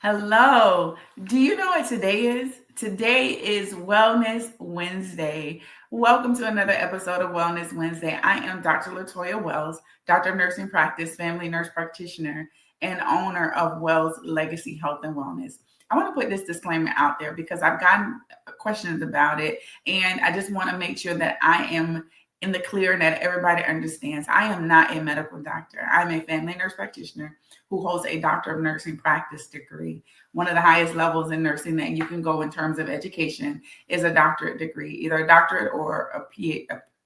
Hello. Do you know what today is? Today is Wellness Wednesday. Welcome to another episode of Wellness Wednesday. I am Dr. Latoya Wells, Doctor of Nursing Practice, family nurse practitioner, and owner of Wells Legacy Health and Wellness. I want to put this disclaimer out there because I've gotten questions about it, and I just want to make sure that I am in the clear and that everybody understands. I am not a medical doctor. I'm a family nurse practitioner who holds a Doctor of Nursing Practice degree. One of the highest levels in nursing that you can go in terms of education is a doctorate degree, either a doctorate or a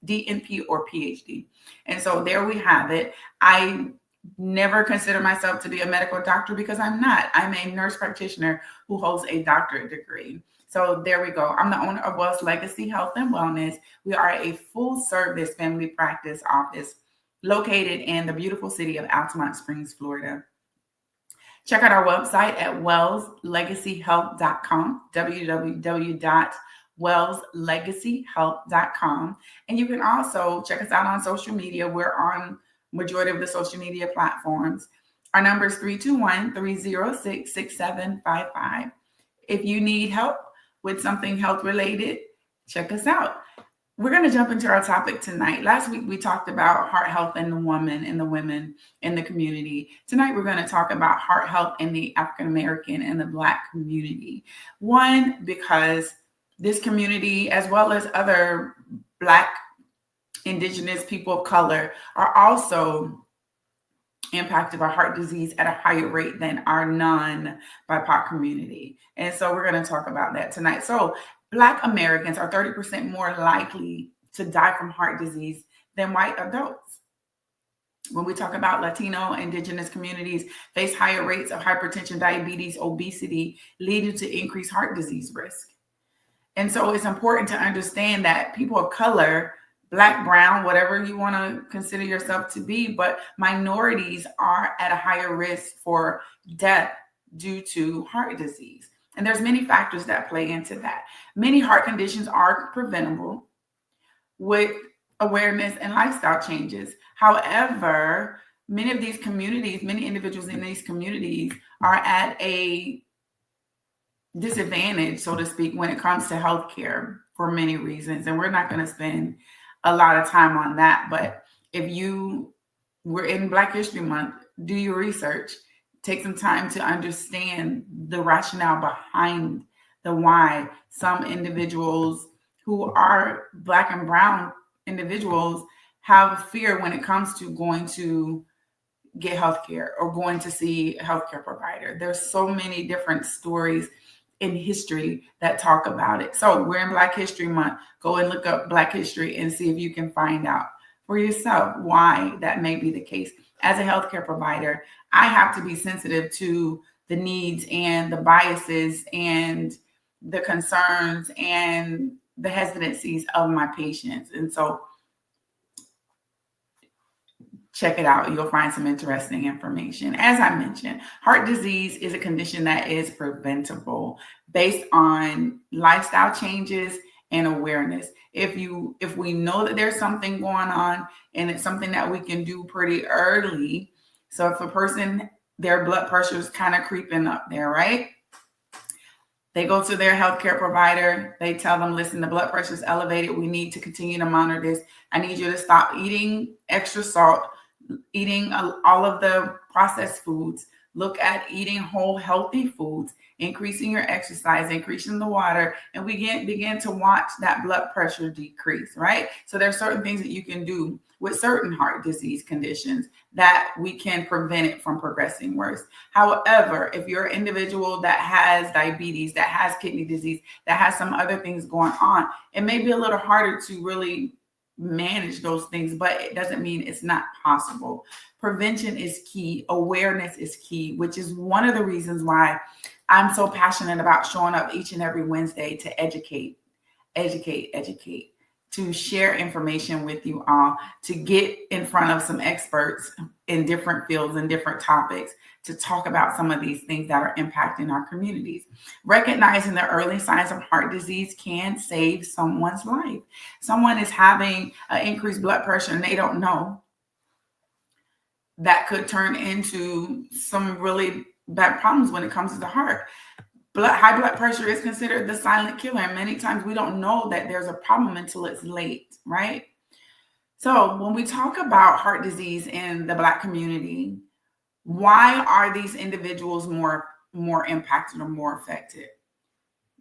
DNP or PhD. And so there we have it. I never consider myself to be a medical doctor because I'm not. I'm a nurse practitioner who holds a doctorate degree. So there we go. I'm the owner of Wells Legacy Health and Wellness. We are a full service family practice office located in the beautiful city of Altamont Springs, Florida. Check out our website at wellslegacyhealth.com, www.wellslegacyhealth.com. And you can also check us out on social media. We're on majority of the social media platforms. Our number is 321-306-6755. If you need help with something health related, check us out. We're going to jump into our topic tonight. Last week, we talked about heart health in the woman and the women in the community. Tonight, we're going to talk about heart health in the African American and the Black community. One, because this community, as well as other Black, Indigenous people of color, are also impacted by heart disease at a higher rate than our non-BIPOC community. And so we're going to talk about that tonight. So Black Americans are 30% more likely to die from heart disease than white adults. When we talk about Latino, Indigenous communities face higher rates of hypertension, diabetes, obesity, leading to increased heart disease risk. And so it's important to understand that people of color, Black, brown, whatever you want to consider yourself to be, but minorities are at a higher risk for death due to heart disease. And there's many factors that play into that. Many heart conditions are preventable with awareness and lifestyle changes. However, many of these communities, many individuals in these communities are at a disadvantage, so to speak, when it comes to healthcare for many reasons. And we're not going to spend a lot of time on that. But if you were in Black History Month, do your research. Take some time to understand the rationale behind the why some individuals who are Black and brown individuals have fear when it comes to going to get healthcare or going to see a healthcare provider. There's so many different stories in history that talk about it. So we're in Black History Month. Go and look up Black history and see if you can find out for yourself why that may be the case. As a healthcare provider, I have to be sensitive to the needs and the biases and the concerns and the hesitancies of my patients. And so check it out. You'll find some interesting information. As I mentioned, heart disease is a condition that is preventable based on lifestyle changes and awareness. If we know that there's something going on and it's something that we can do pretty early. So if a person, their blood pressure is kind of creeping up there, right? They go to their healthcare provider. They tell them, listen, the blood pressure is elevated. We need to continue to monitor this. I need you to stop eating extra salt, eating all of the processed foods. Look at eating whole, healthy foods, increasing your exercise, increasing the water, and we begin to watch that blood pressure decrease, right? So there's certain things that you can do with certain heart disease conditions that we can prevent it from progressing worse. However, if you're an individual that has diabetes, that has kidney disease, that has some other things going on, it may be a little harder to really manage those things, but it doesn't mean it's not possible. Prevention is key. Awareness is key, which is one of the reasons why I'm so passionate about showing up each and every Wednesday to educate, to share information with you all, to get in front of some experts in different fields and different topics to talk about some of these things that are impacting our communities. Recognizing the early signs of heart disease can save someone's life. Someone is having an increased blood pressure and they don't know. That could turn into some really bad problems when it comes to the heart. High blood pressure is considered the silent killer, and many times we don't know that there's a problem until it's late, right? So when we talk about heart disease in the Black community, why are these individuals more impacted or more affected?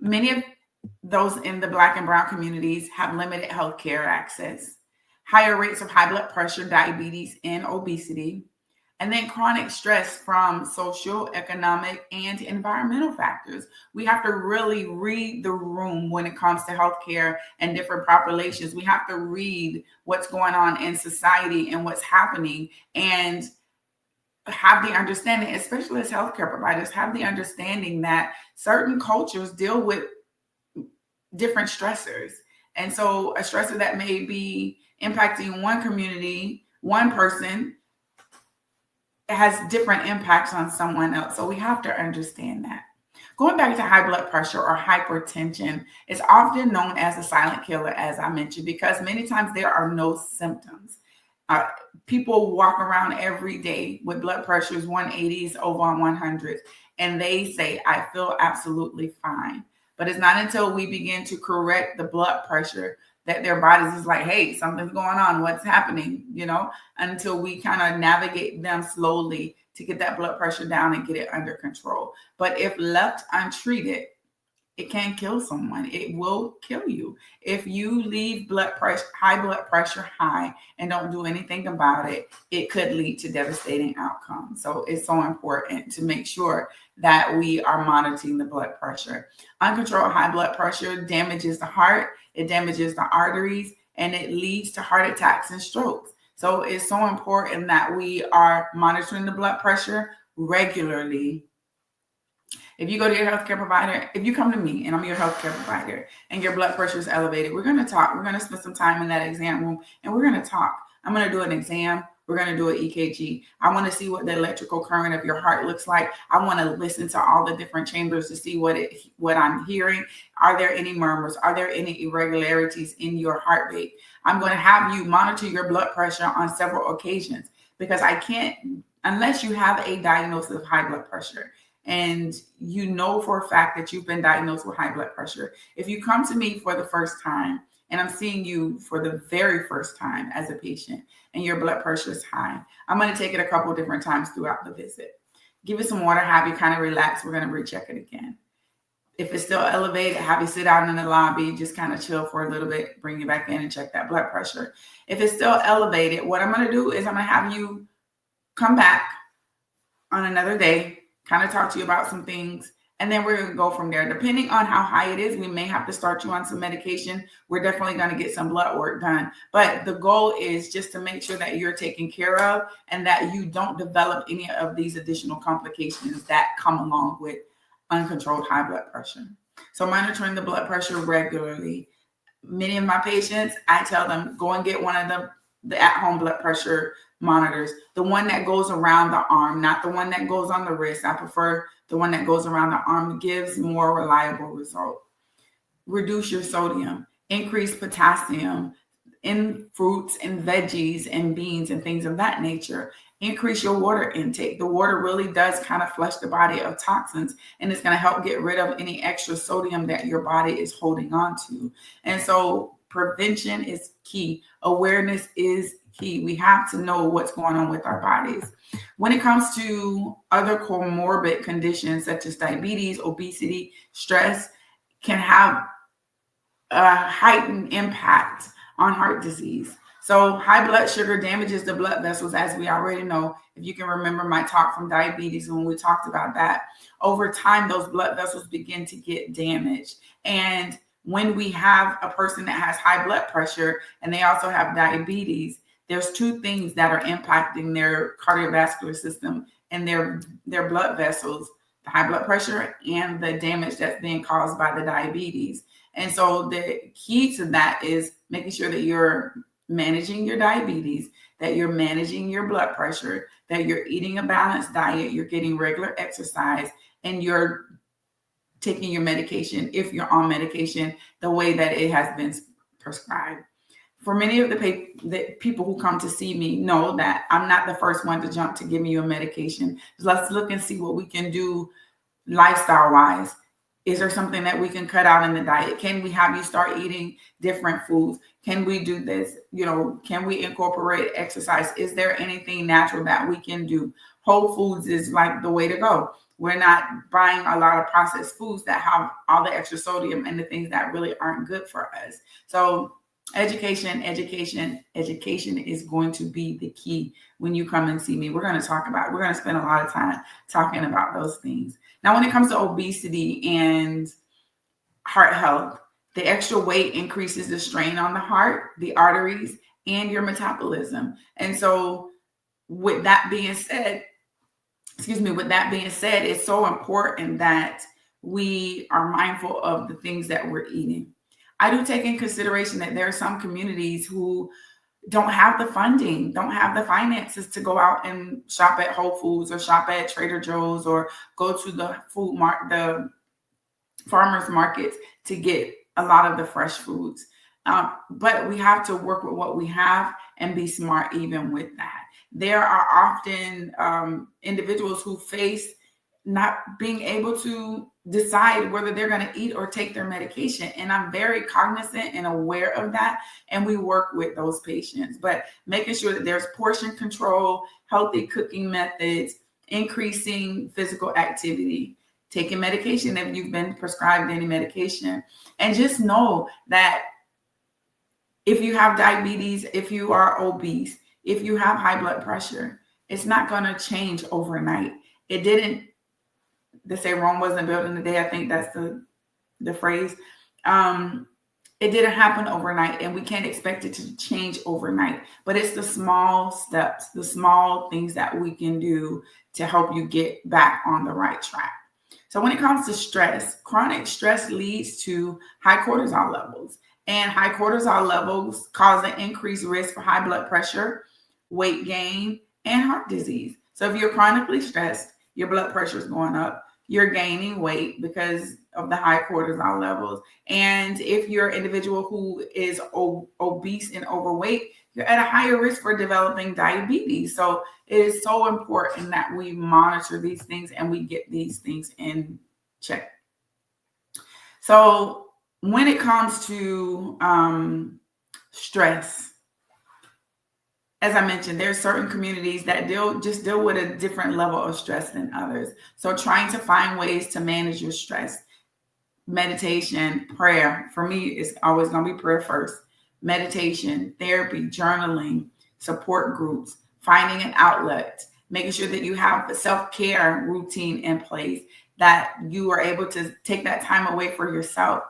Many of those in the Black and Brown communities have limited health care access, higher rates of high blood pressure, diabetes, and obesity, and then chronic stress from social, economic, and environmental factors. We have to really read the room when it comes to healthcare and different populations. We have to read what's going on in society and what's happening, and have the understanding, especially as healthcare providers, have the understanding that certain cultures deal with different stressors. And so a stressor that may be impacting one community, one person, has different impacts on someone else. So we have to understand that. Going back to high blood pressure or hypertension, is often known as a silent killer, as I mentioned, because many times there are no symptoms. People walk around every day with blood pressures 180s over 100s, and they say, I feel absolutely fine. But it's not until we begin to correct the blood pressure that their bodies is like, hey, something's going on. What's happening? Until we kind of navigate them slowly to get that blood pressure down and get it under control. But if left untreated, it can kill someone. It will kill you. If you leave high blood pressure high and don't do anything about it, it could lead to devastating outcomes. So it's so important to make sure that we are monitoring the blood pressure. Uncontrolled high blood pressure damages the heart, it damages the arteries, and it leads to heart attacks and strokes. So it's so important that we are monitoring the blood pressure regularly. If you go to your healthcare provider, if you come to me and I'm your healthcare provider and your blood pressure is elevated, we're going to talk. We're going to spend some time in that exam room and we're going to talk. I'm going to do an exam. We're going to do an EKG. I want to see what the electrical current of your heart looks like. I want to listen to all the different chambers to see what I'm hearing. Are there any murmurs? Are there any irregularities in your heartbeat? I'm going to have you monitor your blood pressure on several occasions, because I can't, unless you have a diagnosis of high blood pressure and you know for a fact that you've been diagnosed with high blood pressure. If you come to me for the first time and I'm seeing you for the very first time as a patient and your blood pressure is high, I'm going to take it a couple of different times throughout the visit. Give you some water, have you kind of relax. We're going to recheck it again. If it's still elevated, have you sit down in the lobby, just kind of chill for a little bit, bring you back in and check that blood pressure. If it's still elevated, what I'm going to do is I'm going to have you come back on another day, kind of talk to you about some things, and then we're going to go from there. Depending on how high it is, we may have to start you on some medication. We're definitely going to get some blood work done. But the goal is just to make sure that you're taken care of and that you don't develop any of these additional complications that come along with uncontrolled high blood pressure. So monitoring the blood pressure regularly. Many of my patients, I tell them, go and get one of the at-home blood pressure monitors, the one that goes around the arm, not the one that goes on the wrist. I prefer the one that goes around the arm. It gives more reliable result. Reduce your sodium, increase potassium in fruits and veggies and beans and things of that nature. Increase your water intake. The water really does kind of flush the body of toxins, and it's going to help get rid of any extra sodium that your body is holding on to. And so prevention is key. Awareness is key. We have to know what's going on with our bodies. When it comes to other comorbid conditions such as diabetes, obesity, stress, can have a heightened impact on heart disease. So high blood sugar damages the blood vessels, as we already know. If you can remember my talk from diabetes when we talked about that, over time, those blood vessels begin to get damaged. And when we have a person that has high blood pressure and they also have diabetes, there's two things that are impacting their cardiovascular system and their blood vessels, the high blood pressure and the damage that's being caused by the diabetes. And so the key to that is making sure that you're managing your diabetes, that you're managing your blood pressure, that you're eating a balanced diet, you're getting regular exercise, and you're taking your medication, if you're on medication, the way that it has been prescribed. for many of the people who come to see me know that I'm not the first one to jump to giving you a medication. Let's look and see what we can do lifestyle wise. Is there something that we can cut out in the diet? Can we have you start eating different foods? Can we do this? Can we incorporate exercise? Is there anything natural that we can do? Whole foods is like the way to go. We're not buying a lot of processed foods that have all the extra sodium and the things that really aren't good for us. So education is going to be the key when you come and see me. We're going to spend a lot of time talking about those things. Now, when it comes to obesity and heart health, the extra weight increases the strain on the heart, the arteries, and your metabolism. And so with that being said, it's so important that we are mindful of the things that we're eating. I do take in consideration that there are some communities who don't have the funding, don't have the finances to go out and shop at Whole Foods or shop at Trader Joe's or go to the the farmers markets to get a lot of the fresh foods. But we have to work with what we have and be smart even with that. There are often individuals who face not being able to decide whether they're going to eat or take their medication. And I'm very cognizant and aware of that. And we work with those patients, but making sure that there's portion control, healthy cooking methods, increasing physical activity, taking medication if you've been prescribed any medication. And just know that if you have diabetes, if you are obese, if you have high blood pressure, it's not going to change overnight. It didn't. They say Rome wasn't built in a day. I think that's the phrase. It didn't happen overnight, and we can't expect it to change overnight. But it's the small steps, the small things that we can do to help you get back on the right track. So when it comes to stress, chronic stress leads to high cortisol levels. And high cortisol levels cause an increased risk for high blood pressure, weight gain, and heart disease. So if you're chronically stressed, your blood pressure is going up. You're gaining weight because of the high cortisol levels. And if you're an individual who is obese and overweight, you're at a higher risk for developing diabetes. So it is so important that we monitor these things and we get these things in check. So when it comes to stress, as I mentioned, there's certain communities that deal with a different level of stress than others. So trying to find ways to manage your stress. Meditation, prayer. For me, it's always going to be prayer first. Meditation, therapy, journaling, support groups, finding an outlet, making sure that you have a self-care routine in place, that you are able to take that time away for yourself.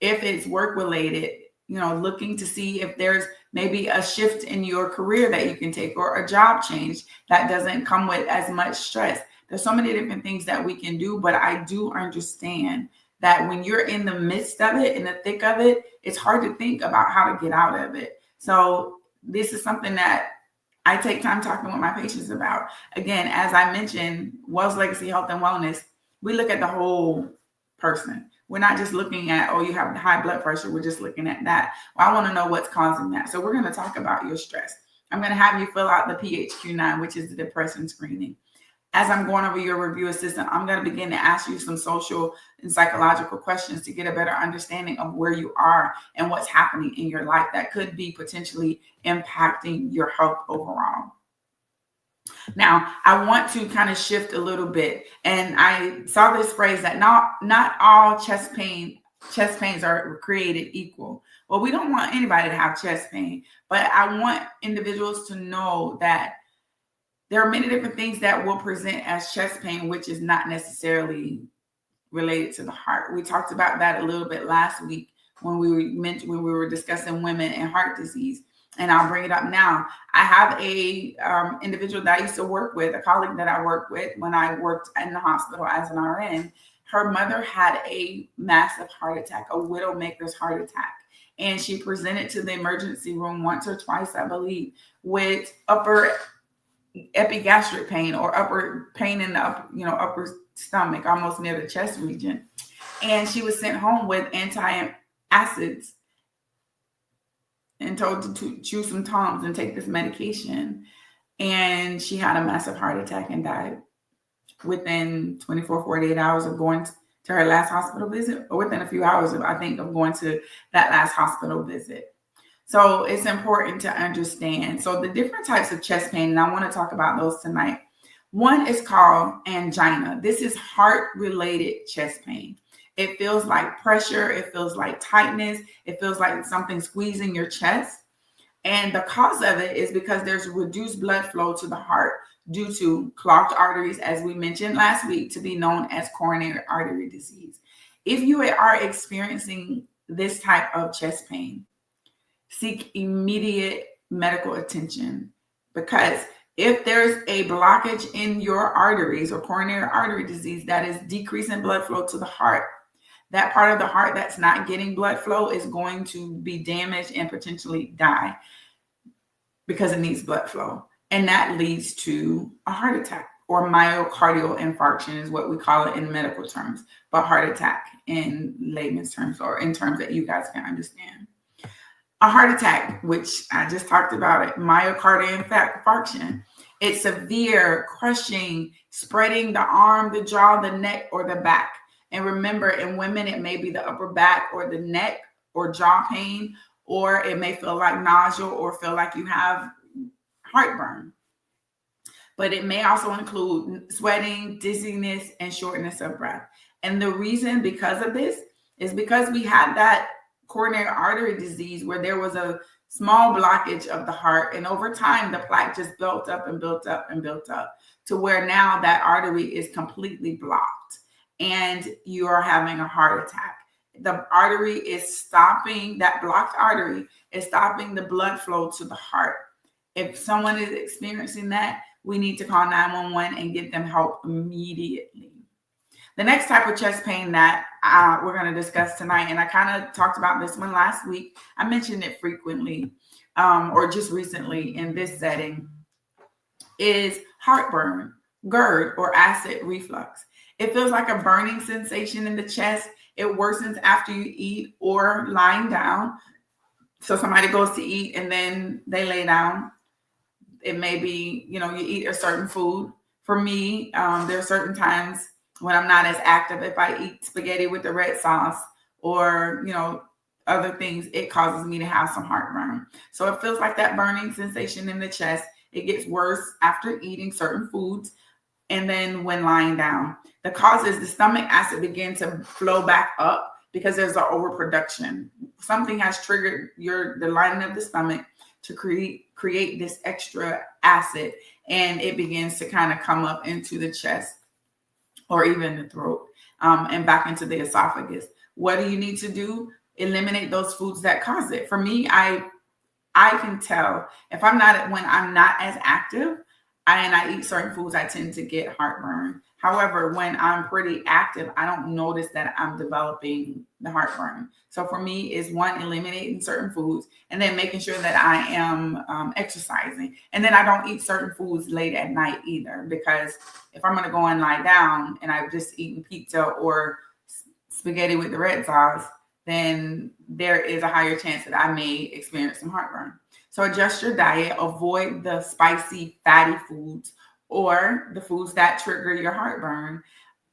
If it's work related, looking to see if there's maybe a shift in your career that you can take or a job change that doesn't come with as much stress. There's so many different things that we can do, but I do understand that when you're in the midst of it, in the thick of it, it's hard to think about how to get out of it. So this is something that I take time talking with my patients about. Again, as I mentioned, Wells Legacy Health and Wellness, we look at the whole person. We're not just looking at, you have high blood pressure. We're just looking at that. Well, I want to know what's causing that. So we're going to talk about your stress. I'm going to have you fill out the PHQ-9, which is the depression screening. As I'm going over your review assistant, I'm going to begin to ask you some social and psychological questions to get a better understanding of where you are and what's happening in your life that could be potentially impacting your health overall. Now, I want to kind of shift a little bit. And I saw this phrase that not all chest pains are created equal. Well, we don't want anybody to have chest pain, but I want individuals to know that there are many different things that will present as chest pain, which is not necessarily related to the heart. We talked about that a little bit last week when we were discussing women and heart disease. And I'll bring it up now. I have a individual that I used to work with, a colleague that I worked with when I worked in the hospital as an RN. Her mother had a massive heart attack, a widowmaker's heart attack. And she presented to the emergency room once or twice, I believe, with upper epigastric pain or upper pain in the upper stomach, almost near the chest region. And she was sent home with antacids. and told to chew some Tums and take this medication. And she had a massive heart attack and died within 24, 48 hours of going to her last hospital visit, or within a few hours of, I think, of going to that last hospital visit. So it's important to understand. So the different types of chest pain, and I want to talk about those tonight. One is called angina. This is heart-related chest pain. It feels like pressure. It feels like tightness. It feels like something squeezing your chest. And the cause of it is because there's reduced blood flow to the heart due to clogged arteries, as we mentioned last week, to be known as coronary artery disease. If you are experiencing this type of chest pain, seek immediate medical attention, because if there's a blockage in your arteries or coronary artery disease that is decreasing blood flow to the heart, that part of the heart that's not getting blood flow is going to be damaged and potentially die because it needs blood flow. And that leads to a heart attack, or myocardial infarction is what we call it in medical terms, but heart attack in layman's terms, or in terms that you guys can understand. A heart attack, which I just talked about it, myocardial infarction. It's severe, crushing, spreading the arm, the jaw, the neck, or the back. And remember, in women, it may be the upper back or the neck or jaw pain, or it may feel like nausea or feel like you have heartburn. But it may also include sweating, dizziness, and shortness of breath. And the reason because of this is because we had that coronary artery disease where there was a small blockage of the heart, and over time the plaque just built up and built up and built up to where now that artery is completely blocked and you are having a heart attack. The artery is stopping, that blocked artery is stopping the blood flow to the heart. If someone is experiencing that, we need to call 911 and get them help immediately. The next type of chest pain that we're going to discuss tonight, and I kind of talked about this one last week. I mentioned it frequently or just recently in this setting, is heartburn, GERD, or acid reflux. It feels like a burning sensation in the chest. It worsens after you eat or lying down. So somebody goes to eat and then they lay down. It may be, you eat a certain food. For me, there are certain times when I'm not as active. If I eat spaghetti with the red sauce or, other things, it causes me to have some heartburn. So it feels like that burning sensation in the chest. It gets worse after eating certain foods and then when lying down. The cause is the stomach acid begin to flow back up because there's an overproduction. Something has triggered the lining of the stomach to create this extra acid, and it begins to kind of come up into the chest or even the throat and back into the esophagus. What do you need to do? Eliminate those foods that cause it. For me, I can tell if when I'm not as active and I eat certain foods, I tend to get heartburn. However, when I'm pretty active, I don't notice that I'm developing the heartburn. So for me, is one, eliminating certain foods, and then making sure that I am exercising. And then I don't eat certain foods late at night either, because if I'm going to go and lie down and I've just eaten pizza or spaghetti with the red sauce, then there is a higher chance that I may experience some heartburn. So adjust your diet, avoid the spicy, fatty foods or the foods that trigger your heartburn,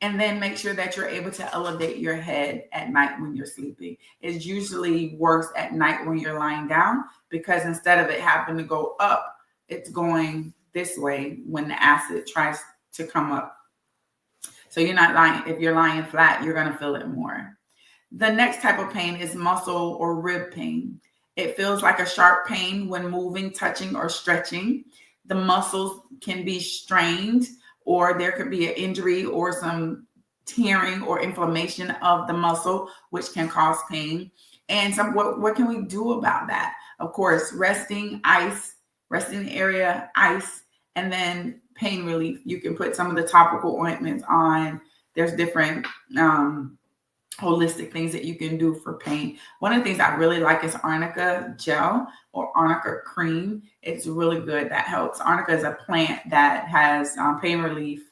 and then make sure that you're able to elevate your head at night when you're sleeping. It's usually worse at night when you're lying down, because instead of it having to go up, it's going this way when the acid tries to come up. So you're not lying. If you're lying flat, you're going to feel it more. The next type of pain is muscle or rib pain. It feels like a sharp pain when moving, touching, or stretching. The muscles can be strained, or there could be an injury or some tearing or inflammation of the muscle, which can cause pain. And what can we do about that? Of course, resting area, ice, and then pain relief. You can put some of the topical ointments on. There's different holistic things that you can do for pain. One of the things I really like is arnica gel or arnica cream. It's really good. That helps. Arnica is a plant that has pain relief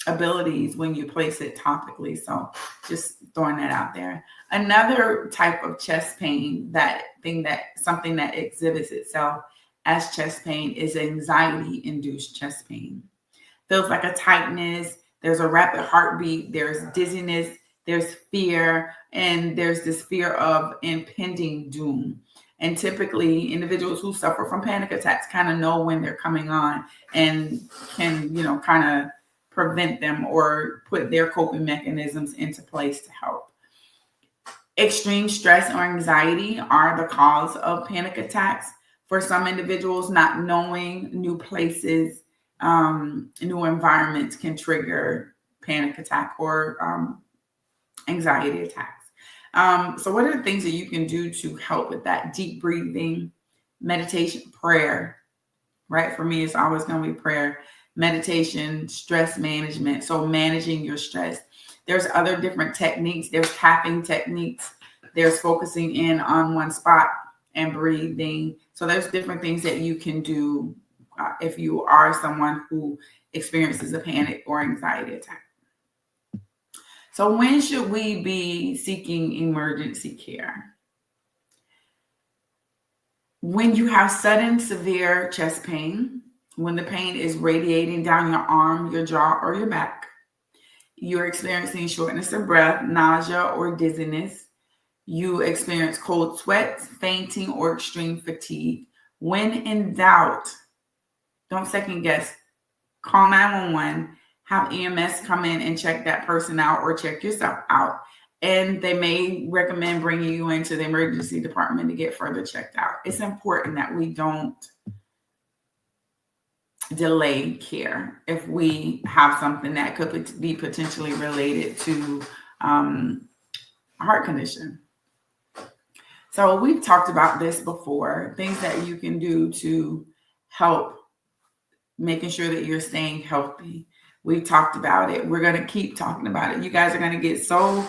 abilities when you place it topically. So just throwing that out there. Another type of chest pain, something that exhibits itself as chest pain, is anxiety-induced chest pain. Feels like a tightness, there's a rapid heartbeat, there's dizziness, there's fear, and there's this fear of impending doom. And typically individuals who suffer from panic attacks kind of know when they're coming on and can, kind of prevent them or put their coping mechanisms into place to help. Extreme stress or anxiety are the cause of panic attacks. For some individuals, not knowing new places, new environments can trigger panic attack or anxiety attacks. So what are the things that you can do to help with that? Deep breathing, meditation, prayer, right? For me, it's always going to be prayer, meditation, stress management. So managing your stress. There's other different techniques. There's tapping techniques. There's focusing in on one spot and breathing. So there's different things that you can do if you are someone who experiences a panic or anxiety attack. So when should we be seeking emergency care? When you have sudden severe chest pain, when the pain is radiating down your arm, your jaw, or your back, you're experiencing shortness of breath, nausea, or dizziness, you experience cold sweats, fainting, or extreme fatigue. When in doubt, don't second guess. Call 911, have EMS come in and check that person out or check yourself out. And they may recommend bringing you into the emergency department to get further checked out. It's important that we don't delay care if we have something that could be potentially related to a heart condition. So we've talked about this before, things that you can do to help making sure that you're staying healthy. We've talked about it. We're going to keep talking about it. You guys are going to get so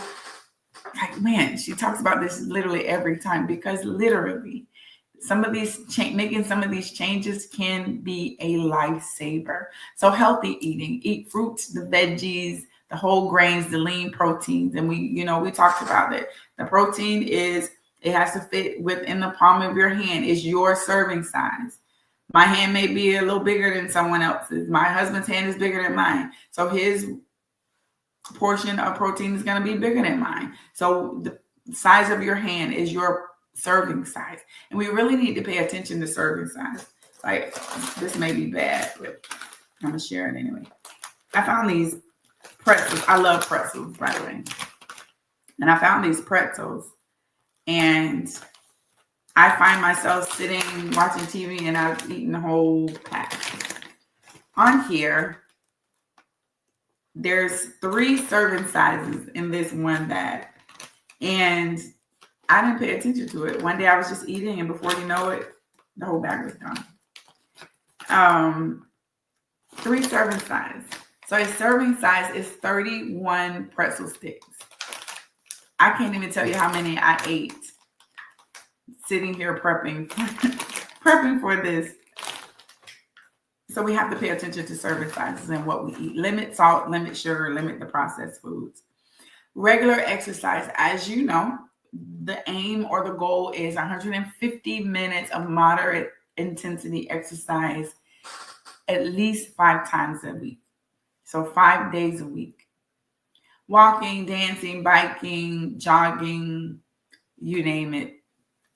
like, man, she talks about this literally every time, because literally making some of these changes can be a lifesaver. So healthy eating, eat fruits, the veggies, the whole grains, the lean proteins. And we talked about it. The protein it has to fit within the palm of your hand. It's your serving size. My hand may be a little bigger than someone else's. My husband's hand is bigger than mine. So his portion of protein is going to be bigger than mine. So the size of your hand is your serving size. And we really need to pay attention to serving size. Like, this may be bad, but I'm going to share it anyway. I found these pretzels. I love pretzels, by the way. And I found these pretzels. And I find myself sitting, watching TV, and I've eaten the whole pack. On here, there's 3 serving sizes in this one bag. And I didn't pay attention to it. One day I was just eating, and before you know it, the whole bag was gone. 3 serving size. So a serving size is 31 pretzel sticks. I can't even tell you how many I ate sitting here prepping for this. So we have to pay attention to serving sizes and what we eat. Limit salt, limit sugar, limit the processed foods. Regular exercise, as you know, the aim or the goal is 150 minutes of moderate intensity exercise at least 5 times a week. So 5 days a week. Walking, dancing, biking, jogging, you name it.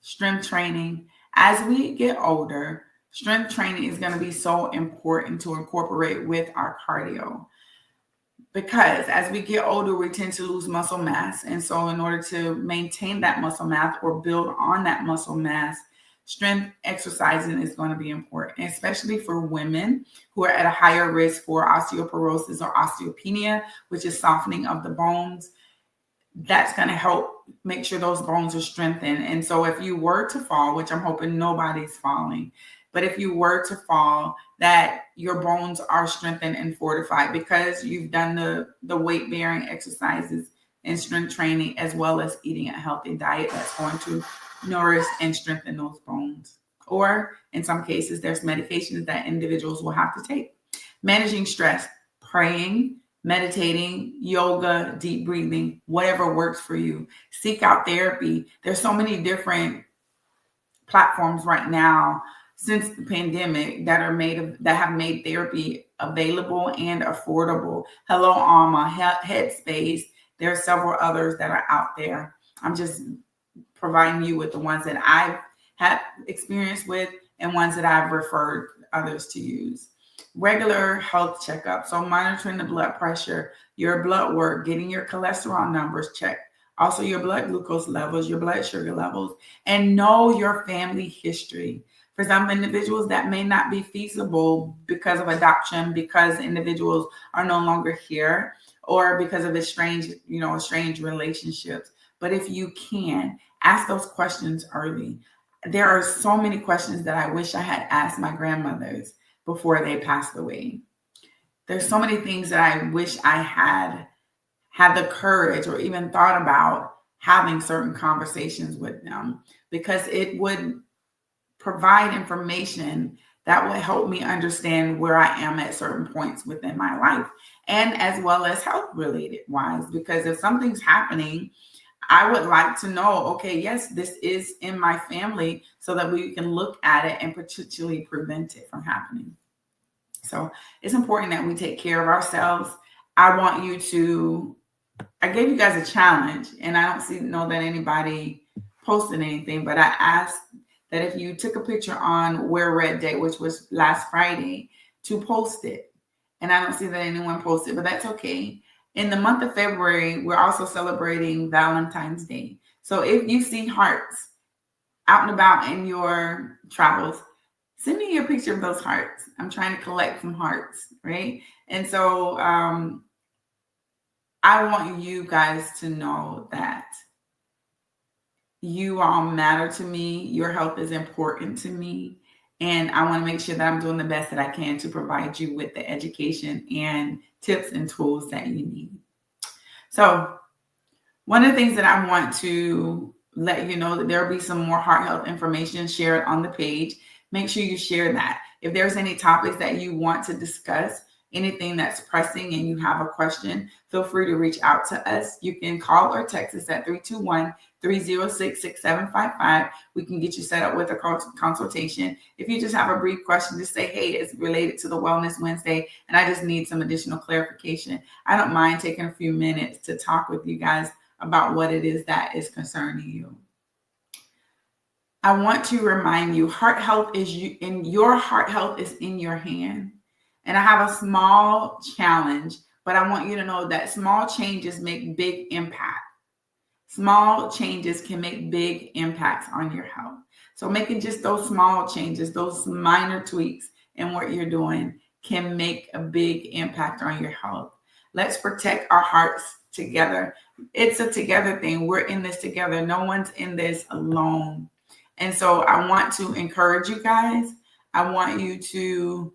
Strength training. As we get older, strength training is going to be so important to incorporate with our cardio. Because as we get older, we tend to lose muscle mass. And so in order to maintain that muscle mass or build on that muscle mass, strength exercising is going to be important, especially for women who are at a higher risk for osteoporosis or osteopenia, which is softening of the bones. That's going to help make sure those bones are strengthened. And so if you were to fall, which I'm hoping nobody's falling, but if you were to fall, that your bones are strengthened and fortified because you've done the weight-bearing exercises and strength training, as well as eating a healthy diet that's going to nourish and strengthen those bones. Or in some cases, there's medications that individuals will have to take. Managing stress, praying, meditating, yoga, deep breathing, whatever works for you. Seek out therapy. There's so many different platforms right now since the pandemic that have made therapy available and affordable. Hello Alma, Headspace. There are several others that are out there. I'm just providing you with the ones that I've had experience with and ones that I've referred others to use. Regular health checkup. So monitoring the blood pressure, your blood work, getting your cholesterol numbers checked, also your blood glucose levels, your blood sugar levels, and know your family history. For some individuals, that may not be feasible because of adoption, because individuals are no longer here, or because of estranged relationships. But if you can, ask those questions early. There are so many questions that I wish I had asked my grandmothers before they passed away. There's so many things that I wish I had the courage or even thought about having certain conversations with them, because it would provide information that would help me understand where I am at certain points within my life, and as well as health related wise, because if something's happening, I would like to know, okay, yes, this is in my family, so that we can look at it and potentially prevent it from happening. So it's important that we take care of ourselves. I gave you guys a challenge, and I don't know that anybody posted anything, but I asked that if you took a picture on Wear Red Day, which was last Friday, to post it. And I don't see that anyone posted, but that's okay. In the month of February, we're also celebrating Valentine's Day. So if you see hearts out and about in your travels, send me a picture of those hearts. I'm trying to collect some hearts, right? And so I want you guys to know that you all matter to me. Your health is important to me. And I want to make sure that I'm doing the best that I can to provide you with the education and tips and tools that you need. So one of the things that I want to let you know that there will be some more heart health information shared on the page. Make sure you share that. If there's any topics that you want to discuss, anything that's pressing and you have a question, feel free to reach out to us. You can call or text us at 321-306-6755. We can get you set up with a consultation. If you just have a brief question, just say, hey, it's related to the Wellness Wednesday, and I just need some additional clarification. I don't mind taking a few minutes to talk with you guys about what it is that is concerning you. I want to remind you, heart health is your heart health is in your hand. And I have a small challenge, but I want you to know that small changes make big impact. Small changes can make big impacts on your health. So making just those small changes, those minor tweaks in what you're doing can make a big impact on your health. Let's protect our hearts together. It's a together thing. We're in this together. No one's in this alone. And so I want to encourage you guys. I want you to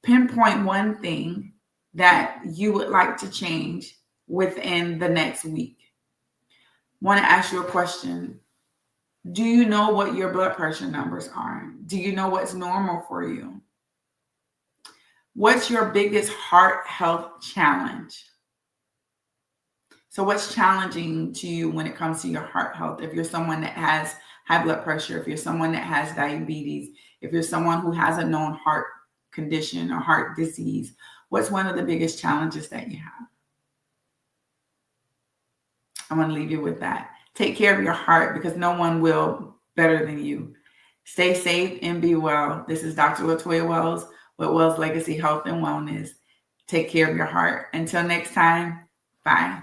pinpoint one thing that you would like to change within the next week. Want to ask you a question. Do you know what your blood pressure numbers are? Do you know what's normal for you? What's your biggest heart health challenge? So what's challenging to you when it comes to your heart health? If you're someone that has high blood pressure, if you're someone that has diabetes, if you're someone who has a known heart condition or heart disease, what's one of the biggest challenges that you have? I want to leave you with that. Take care of your heart, because no one will better than you. Stay safe and be well. This is Dr. Latoya Wells with Wells Legacy Health and Wellness. Take care of your heart. Until next time, bye.